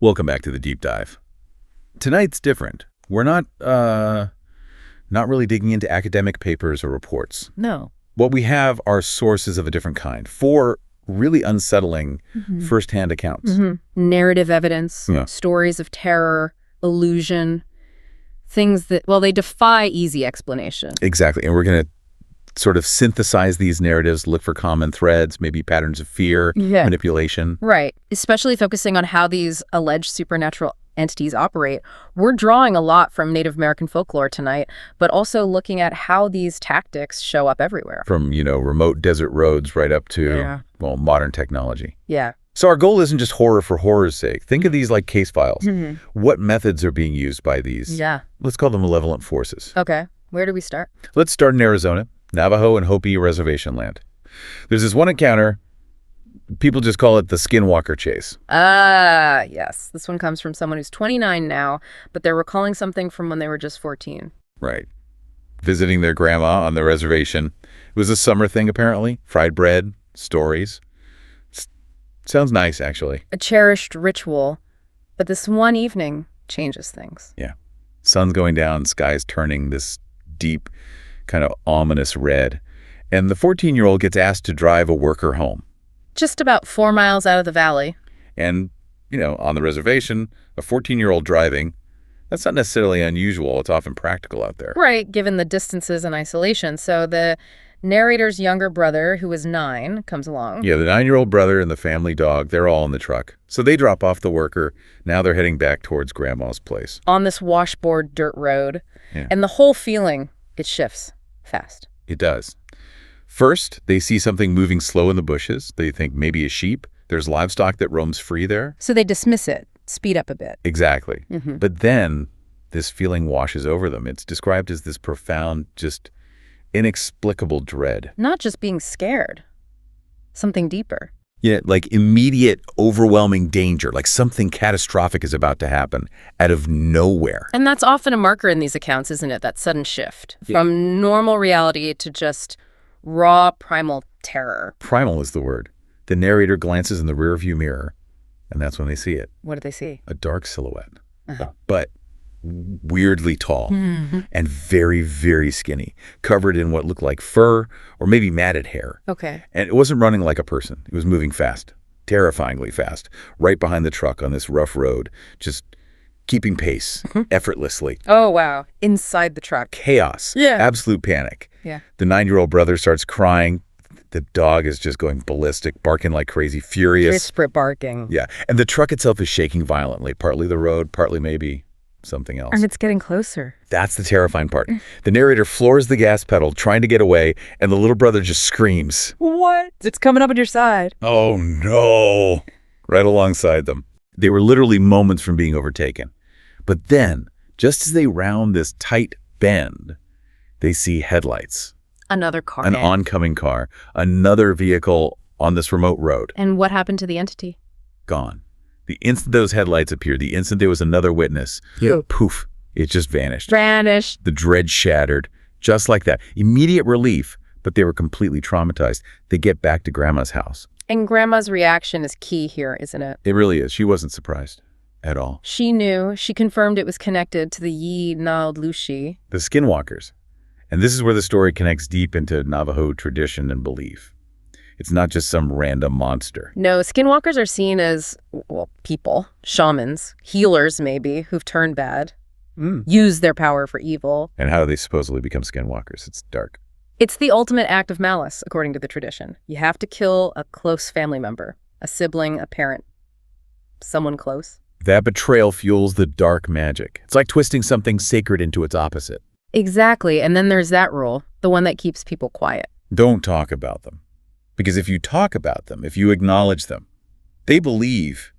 Welcome back to the deep dive. Tonight's different. We're not really digging into academic papers or reports. No. What we have are sources of a different kind. 4 really unsettling firsthand accounts. Narrative evidence, stories of terror, illusion, things that, well, they defy easy explanation. Exactly. And we're going to sort of synthesize these narratives, look for common threads, maybe patterns of fear, manipulation. Right. Especially focusing on how these alleged supernatural entities operate. We're drawing a lot from Native American folklore tonight, but also looking at how these tactics show up everywhere. From, remote desert roads right up to, modern technology. Yeah. So our goal isn't just horror for horror's sake. Think of these like case files. What methods are being used by these? Let's call them malevolent forces. Okay. Where do we start? Let's start in Arizona, Navajo and Hopi reservation land. There's this one encounter. People just call it the Skinwalker chase. Yes. This one comes from someone who's 29 now, but they're recalling something from when they were just 14. Right. Visiting their grandma on the reservation. It was a summer thing, apparently. Fried bread, stories. Sounds nice, actually. A cherished ritual, but this one evening changes things. Yeah. Sun's going down, sky's turning this deep, kind of ominous red. And the 14-year-old gets asked to drive a worker home. Just about 4 miles out of the valley. And, on the reservation, a 14-year-old driving, that's not necessarily unusual. It's often practical out there. Right, given the distances and isolation. So the narrator's younger brother, who was 9, comes along. Yeah, the 9-year-old brother and the family dog, they're all in the truck. So they drop off the worker. Now they're heading back towards Grandma's place. On this washboard dirt road. Yeah. And the whole feeling, it shifts fast. It does. First, they see something moving slow in the bushes. They think maybe a sheep. There's livestock that roams free there. So they dismiss it, speed up a bit. Exactly. But then this feeling washes over them. It's described as this profound, just inexplicable dread. Not just being scared. Something deeper. Yeah, like immediate, overwhelming danger, like something catastrophic is about to happen out of nowhere. And that's often a marker in these accounts, isn't it? That sudden shift from normal reality to just raw, primal terror. Primal is the word. The narrator glances in the rearview mirror, and that's when they see it. What do they see? A dark silhouette, but weirdly tall and very, very skinny, covered in what looked like fur or maybe matted hair. Okay. And it wasn't running like a person. It was moving fast, terrifyingly fast, right behind the truck on this rough road, just keeping pace effortlessly. Oh, wow. Inside the truck. Chaos. Yeah. Absolute panic. Yeah. The 9-year-old brother starts crying. The dog is just going ballistic, barking like crazy, furious. Desperate barking. Yeah. And the truck itself is shaking violently, partly the road, partly maybe something else. And it's getting closer. That's the terrifying part. The narrator floors the gas pedal, trying to get away, and the little brother just screams. What? It's coming up on your side. Oh, no. Right alongside them. They were literally moments from being overtaken. But then, just as they round this tight bend, they see headlights. Another car. An oncoming car. Another vehicle on this remote road. And what happened to the entity? Gone. The instant those headlights appeared, the instant there was another witness, poof, it just vanished. Vanished. The dread shattered. Just like that. Immediate relief, but they were completely traumatized. They get back to Grandma's house. And Grandma's reaction is key here, isn't it? It really is. She wasn't surprised at all. She knew. She confirmed it was connected to the Yi-Naldlushi. The Skinwalkers. And this is where the story connects deep into Navajo tradition and belief. It's not just some random monster. No, skinwalkers are seen as, well, people, shamans, healers maybe, who've turned bad, use their power for evil. And how do they supposedly become skinwalkers? It's dark. It's the ultimate act of malice, according to the tradition. You have to kill a close family member, a sibling, a parent, someone close. That betrayal fuels the dark magic. It's like twisting something sacred into its opposite. Exactly. And then there's that rule, the one that keeps people quiet. Don't talk about them. Because if you talk about them, if you acknowledge them, they believe.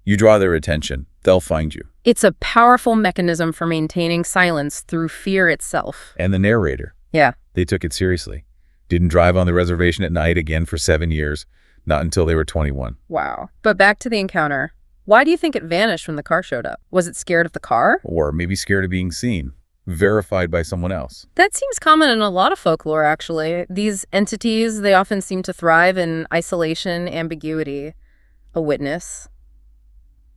You draw their attention, they'll find you. It's a powerful mechanism for maintaining silence through fear itself. And the narrator. Yeah. They took it seriously. Didn't drive on the reservation at night again for 7 years, not until they were 21. Wow. But back to the encounter. Why do you think it vanished when the car showed up? Was it scared of the car? Or maybe scared of being seen, verified by someone else. That seems common in a lot of folklore, actually. These entities, they often seem to thrive in isolation, ambiguity, a witness.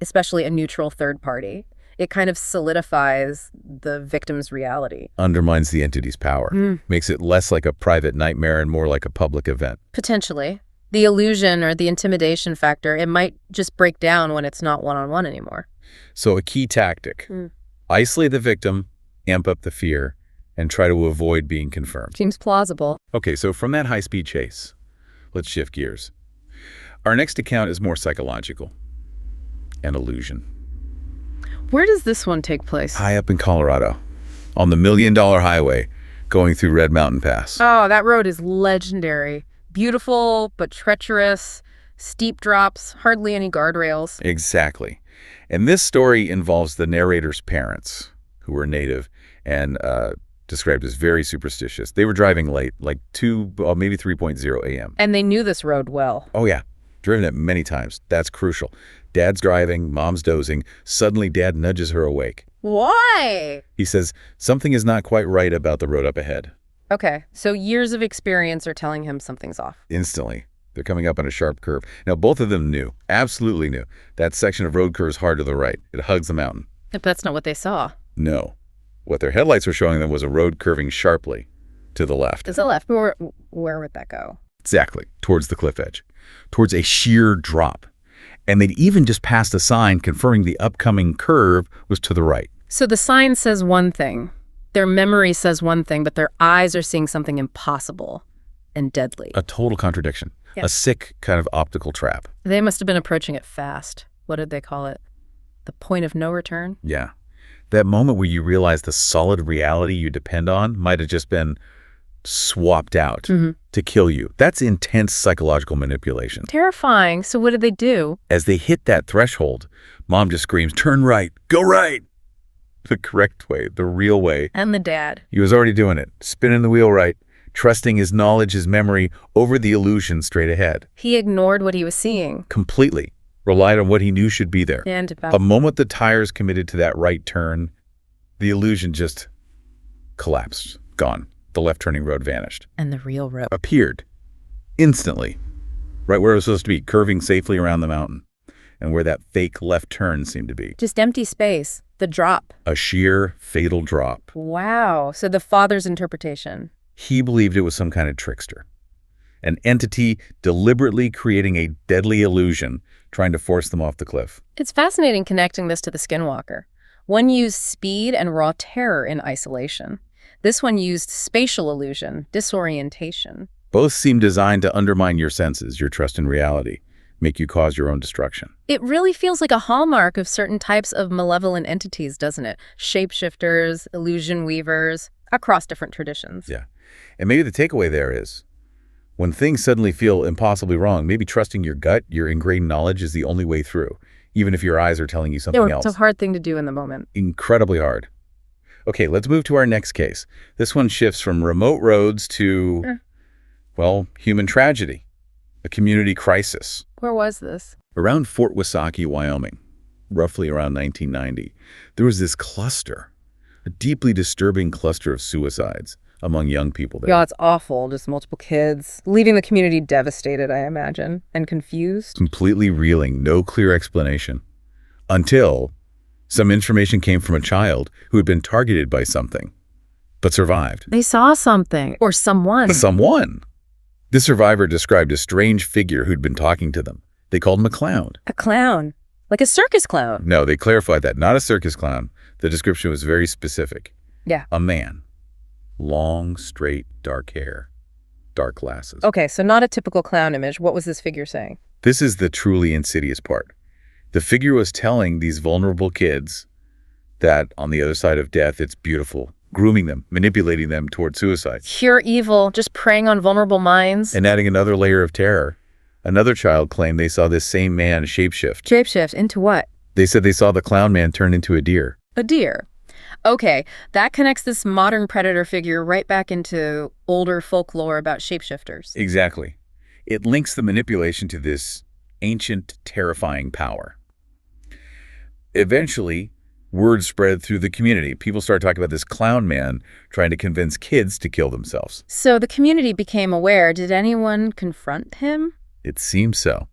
especially a neutral third party. It kind of solidifies the victim's reality. Undermines the entity's power. Makes it less like a private nightmare and more like a public event. Potentially. The illusion or the intimidation factor, it might just break down when it's not one-on-one anymore. So a key tactic, isolate the victim, amp up the fear, and try to avoid being confirmed. Seems plausible. Okay, so from that high-speed chase, let's shift gears. Our next account is more psychological. An illusion. Where does this one take place? High up in Colorado, on the $1 Million Highway, going through Red Mountain Pass. Oh, that road is legendary. Beautiful, but treacherous, steep drops, hardly any guardrails. Exactly. And this story involves the narrator's parents, who were Native and described as very superstitious. They were driving late, like 2, maybe 3:00 a.m. And they knew this road well. Oh, yeah. Driven it many times. That's crucial. Dad's driving, mom's dozing. Suddenly, Dad nudges her awake. Why? He says, something is not quite right about the road up ahead. Okay, so years of experience are telling him something's off. Instantly. They're coming up on a sharp curve. Now, both of them knew, absolutely knew, that section of road curves hard to the right. It hugs the mountain. But that's not what they saw. No. What their headlights were showing them was a road curving sharply to the left. To the left, where would that go? Exactly. Towards the cliff edge. Towards a sheer drop. And they'd even just passed a sign confirming the upcoming curve was to the right. So the sign says one thing. Their memory says one thing, but their eyes are seeing something impossible and deadly. A total contradiction. Yeah. A sick kind of optical trap. They must have been approaching it fast. What did they call it? The point of no return? Yeah. That moment where you realize the solid reality you depend on might have just been swapped out to kill you. That's intense psychological manipulation. Terrifying. So what did they do? As they hit that threshold, Mom just screams, turn right, go right. The correct way, the real way. And the dad. He was already doing it, spinning the wheel right, trusting his knowledge, his memory, over the illusion straight ahead. He ignored what he was seeing. Completely. Relied on what he knew should be there. And A moment the tires committed to that right turn, the illusion just collapsed, gone. The left-turning road vanished. And the real road Appeared. Instantly. Right where it was supposed to be, curving safely around the mountain. And where that fake left turn seemed to be. just empty space. The drop. A sheer, fatal drop. Wow. So the father's interpretation. He believed it was some kind of trickster. An entity deliberately creating a deadly illusion, trying to force them off the cliff. It's fascinating connecting this to the Skinwalker. One used speed and raw terror in isolation. This one used spatial illusion, disorientation. Both seem designed to undermine your senses, your trust in reality, make you cause your own destruction. It really feels like a hallmark of certain types of malevolent entities, doesn't it? Shapeshifters, illusion weavers, across different traditions. Yeah. And maybe the takeaway there is, when things suddenly feel impossibly wrong, maybe trusting your gut, your ingrained knowledge is the only way through, even if your eyes are telling you something else. It's a hard thing to do in the moment. Incredibly hard. Okay, let's move to our next case. This one shifts from remote roads to, well, human tragedy, a community crisis. Where was this? Around Fort Wasaki, Wyoming, roughly around 1990, there was this cluster, a deeply disturbing cluster of suicides among young people there. Yeah, it's awful. Just multiple kids, leaving the community devastated, I imagine, and confused. Completely reeling, no clear explanation. Until some information came from a child who had been targeted by something, but survived. They saw something. Or someone. Someone. This survivor described a strange figure who'd been talking to them. They called him a clown. A clown. Like a circus clown. No, they clarified that. Not a circus clown. The description was very specific. Yeah. A man. Long, straight, dark hair. Dark glasses. Okay, so not a typical clown image. What was this figure saying? This is the truly insidious part. The figure was telling these vulnerable kids that on the other side of death, it's beautiful, grooming them, manipulating them toward suicide. Pure evil, just preying on vulnerable minds. And adding another layer of terror. Another child claimed they saw this same man shapeshift. Shapeshift into what? They said they saw the clown man turn into a deer. A deer. Okay, that connects this modern predator figure right back into older folklore about shapeshifters. Exactly. It links the manipulation to this ancient, terrifying power. Eventually, word spread through the community. People started talking about this clown man trying to convince kids to kill themselves. So the community became aware. Did anyone confront him? It seems so.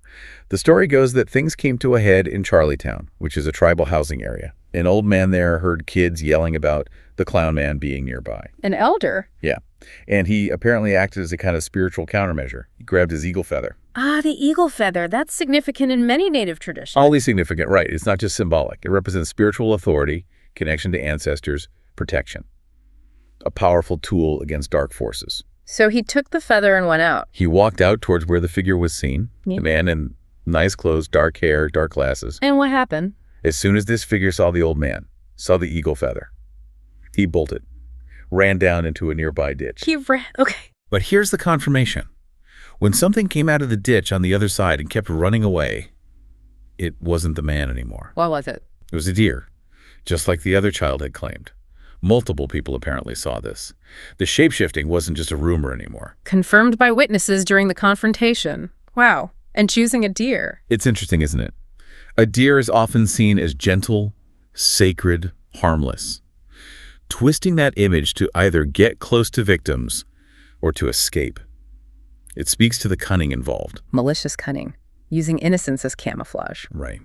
The story goes that things came to a head in Charlietown, which is a tribal housing area. An old man there heard kids yelling about the clown man being nearby. An elder? Yeah. And he apparently acted as a kind of spiritual countermeasure. He grabbed his eagle feather. Ah, the eagle feather. That's significant in many Native traditions. Always significant, right. It's not just symbolic. It represents spiritual authority, connection to ancestors, protection. A powerful tool against dark forces. So he took the feather and went out. He walked out towards where the figure was seen. Yeah. The man in nice clothes, dark hair, dark glasses. And what happened? As soon as this figure saw the old man, saw the eagle feather, he bolted, ran down into a nearby ditch. He ran. Okay. But here's the confirmation. When something came out of the ditch on the other side and kept running away, it wasn't the man anymore. What was it? It was a deer, just like the other child had claimed. Multiple people apparently saw this. The shape-shifting wasn't just a rumor anymore. Confirmed by witnesses during the confrontation. Wow. And choosing a deer. It's interesting, isn't it? A deer is often seen as gentle, sacred, harmless. Twisting that image to either get close to victims or to escape. It speaks to the cunning involved. Malicious cunning. Using innocence as camouflage. Right.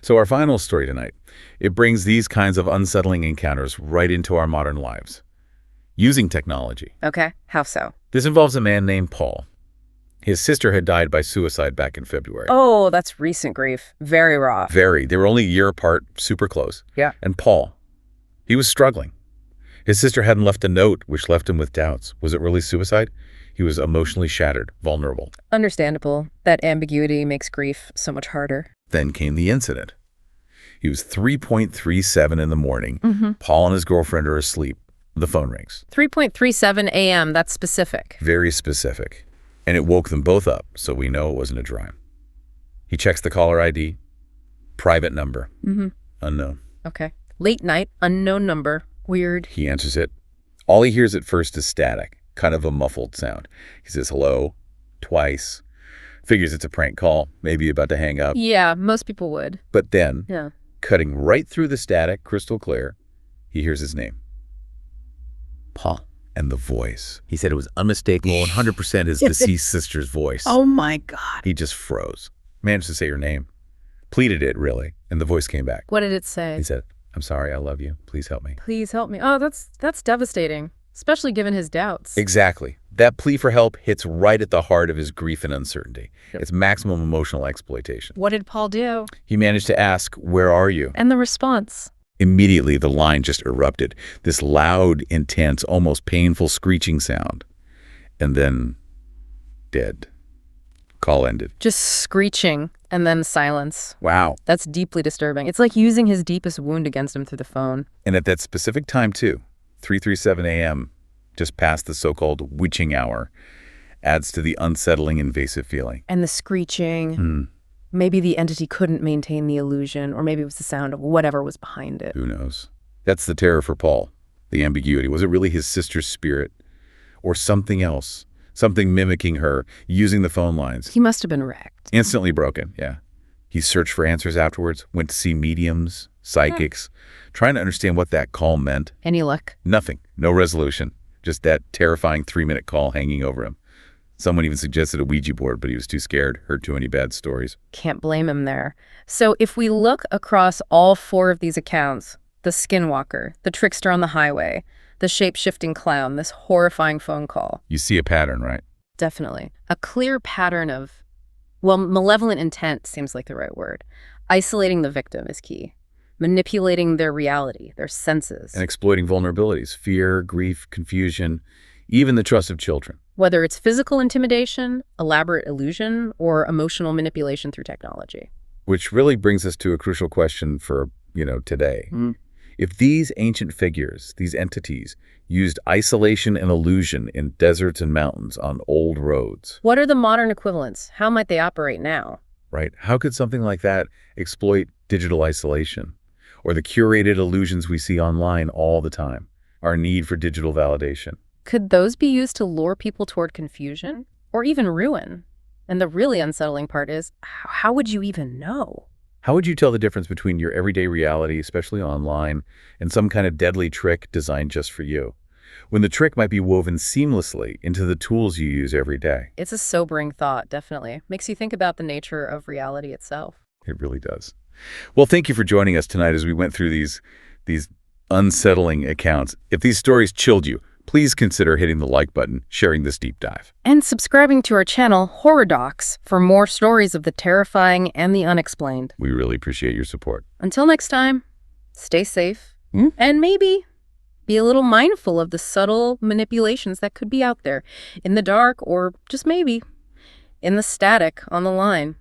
So our final story tonight, it brings these kinds of unsettling encounters right into our modern lives. Using technology. Okay. How so? This involves a man named Paul. His sister had died by suicide back in February. Oh, that's recent grief. Very raw. Very. They were only a year apart, super close. Yeah. And Paul, he was struggling. His sister hadn't left a note, which left him with doubts. Was it really suicide? He was emotionally shattered, vulnerable. Understandable. That ambiguity makes grief so much harder. Then came the incident. He was 3:37 in the morning. Paul and his girlfriend are asleep. The phone rings. 3:37 a.m. That's specific. Very specific. And it woke them both up, so we know it wasn't a dream. He checks the caller ID. Private number. Unknown. Okay. Late night, unknown number. Weird. He answers it. All he hears at first is static, kind of a muffled sound. He says hello, twice. Figures it's a prank call, maybe about to hang up. Yeah, most people would. But then, Yeah. cutting right through the static, crystal clear, he hears his name. Paul. And the voice. He said it was unmistakable, 100% his deceased sister's voice. Oh my God. He just froze. Managed to say her name. Pleaded it, really. And the voice came back. What did it say? He said, I'm sorry, I love you. Please help me. Please help me. Oh, that's devastating, especially given his doubts. Exactly. That plea for help hits right at the heart of his grief and uncertainty. Yep. It's maximum emotional exploitation. What did Paul do? He managed to ask, where are you? And the response? Immediately, the line just erupted. This loud, intense, almost painful screeching sound. And then, dead. Call ended. Just screeching and then silence. Wow. That's deeply disturbing. It's like using his deepest wound against him through the phone. And at that specific time, too, 3:37 a.m., just past the so-called witching hour, adds to the unsettling, invasive feeling. And the screeching. Maybe the entity couldn't maintain the illusion, or maybe it was the sound of whatever was behind it. Who knows? That's the terror for Paul, the ambiguity. Was it really his sister's spirit or something else? Something mimicking her, using the phone lines. He must have been wrecked. Instantly broken, yeah. He searched for answers afterwards, went to see mediums, psychics, trying to understand what that call meant. Any luck? Nothing. No resolution. Just that terrifying 3-minute call hanging over him. Someone even suggested a Ouija board, but he was too scared, heard too many bad stories. Can't blame him there. So if we look across all 4 of these accounts, the skinwalker, the trickster on the highway, the shape-shifting clown, this horrifying phone call. You see a pattern, right? Definitely. A clear pattern of, well, malevolent intent seems like the right word. Isolating the victim is key. Manipulating their reality, their senses. And exploiting vulnerabilities, fear, grief, confusion, even the trust of children. Whether it's physical intimidation, elaborate illusion, or emotional manipulation through technology. Which really brings us to a crucial question for, today. If these ancient figures, these entities, used isolation and illusion in deserts and mountains on old roads. What are the modern equivalents? How might they operate now? Right? How could something like that exploit digital isolation? Or the curated illusions we see online all the time? Our need for digital validation. Could those be used to lure people toward confusion? Or even ruin? And the really unsettling part is, how would you even know? How would you tell the difference between your everyday reality, especially online, and some kind of deadly trick designed just for you? when the trick might be woven seamlessly into the tools you use every day. It's a sobering thought, definitely. Makes you think about the nature of reality itself. It really does. Well, thank you for joining us tonight as we went through these unsettling accounts. If these stories chilled you, please consider hitting the like button, sharing this deep dive. And subscribing to our channel, Horror Docs, for more stories of the terrifying and the unexplained. We really appreciate your support. Until next time, stay safe, and maybe be a little mindful of the subtle manipulations that could be out there, in the dark or just maybe in the static on the line.